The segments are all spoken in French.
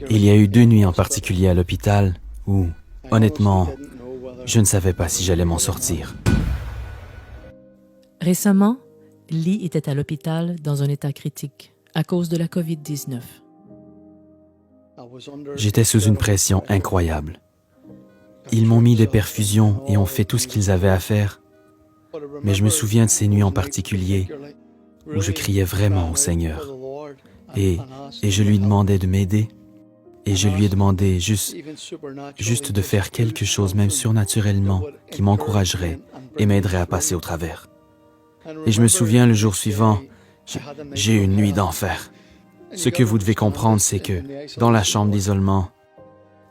Il y a eu 2 nuits en particulier à l'hôpital où, honnêtement, je ne savais pas si j'allais m'en sortir. Récemment, Lee était à l'hôpital dans un état critique à cause de la COVID-19. J'étais sous une pression incroyable. Ils m'ont mis des perfusions et ont fait tout ce qu'ils avaient à faire. Mais je me souviens de ces nuits en particulier où je criais vraiment au Seigneur. Et je lui demandais de m'aider. Et je lui ai demandé juste de faire quelque chose, même surnaturellement, qui m'encouragerait et m'aiderait à passer au travers. Et je me souviens, le jour suivant, j'ai eu une nuit d'enfer. Ce que vous devez comprendre, c'est que dans la chambre d'isolement,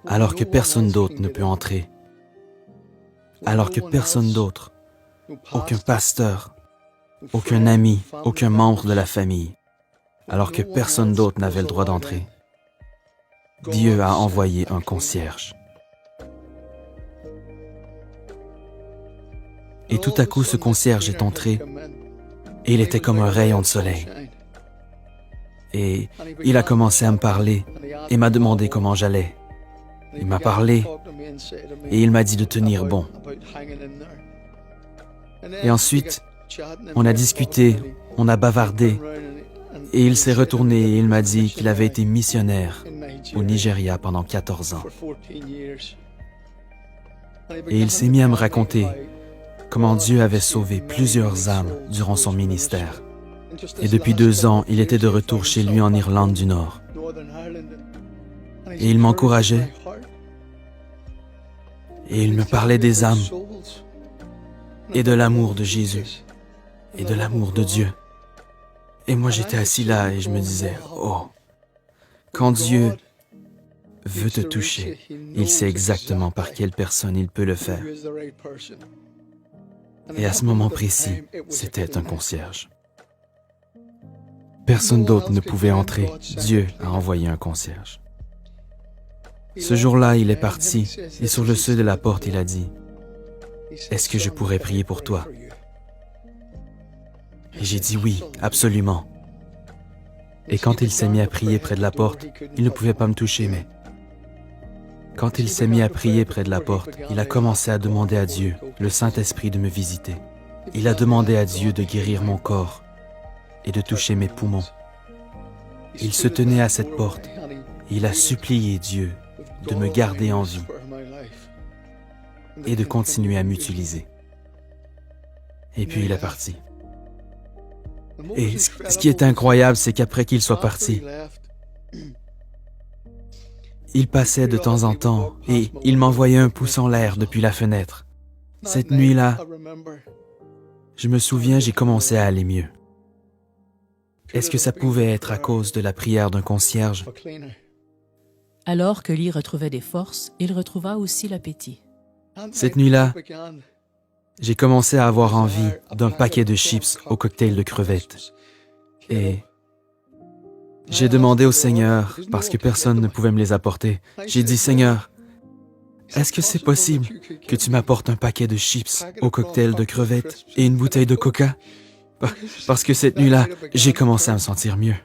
alors que personne d'autre ne peut entrer, alors que personne d'autre, aucun pasteur, aucun ami, aucun membre de la famille, alors que personne d'autre n'avait le droit d'entrer, Dieu a envoyé un concierge. Et tout à coup, ce concierge est entré et il était comme un rayon de soleil. Et il a commencé à me parler et m'a demandé comment j'allais. Il m'a parlé et il m'a dit de tenir bon. Et ensuite, on a discuté, on a bavardé et il s'est retourné et il m'a dit qu'il avait été missionnaire au Nigeria pendant 14 ans. Et il s'est mis à me raconter comment Dieu avait sauvé plusieurs âmes durant son ministère. Et depuis 2 ans, il était de retour chez lui en Irlande du Nord. Et il m'encourageait. Et il me parlait des âmes et de l'amour de Jésus et de l'amour de Dieu. Et moi, j'étais assis là et je me disais, oh, quand Dieu veut te toucher, il sait exactement par quelle personne il peut le faire. Et à ce moment précis, c'était un concierge. Personne d'autre ne pouvait entrer. Dieu a envoyé un concierge. Ce jour-là, il est parti et sur le seuil de la porte, il a dit, « Est-ce que je pourrais prier pour toi? » Et j'ai dit oui, absolument. Et quand il s'est mis à prier près de la porte, il ne pouvait pas me toucher, mais quand il s'est mis à prier près de la porte, il a commencé à demander à Dieu, le Saint-Esprit, de me visiter. Il a demandé à Dieu de guérir mon corps et de toucher mes poumons. Il se tenait à cette porte et il a supplié Dieu de me garder en vie et de continuer à m'utiliser. Et puis il est parti. Et ce qui est incroyable, c'est qu'après qu'il soit parti, il passait de temps en temps et il m'envoyait un pouce en l'air depuis la fenêtre. Cette nuit-là, je me souviens, j'ai commencé à aller mieux. Est-ce que ça pouvait être à cause de la prière d'un concierge? Alors que Lee retrouvait des forces, il retrouva aussi l'appétit. Cette nuit-là, j'ai commencé à avoir envie d'un paquet de chips au cocktail de crevettes. Et j'ai demandé au Seigneur, parce que personne ne pouvait me les apporter, j'ai dit, « Seigneur, est-ce que c'est possible que tu m'apportes un paquet de chips au cocktail de crevettes et une bouteille de coca? » Parce que cette nuit-là, j'ai commencé à me sentir mieux.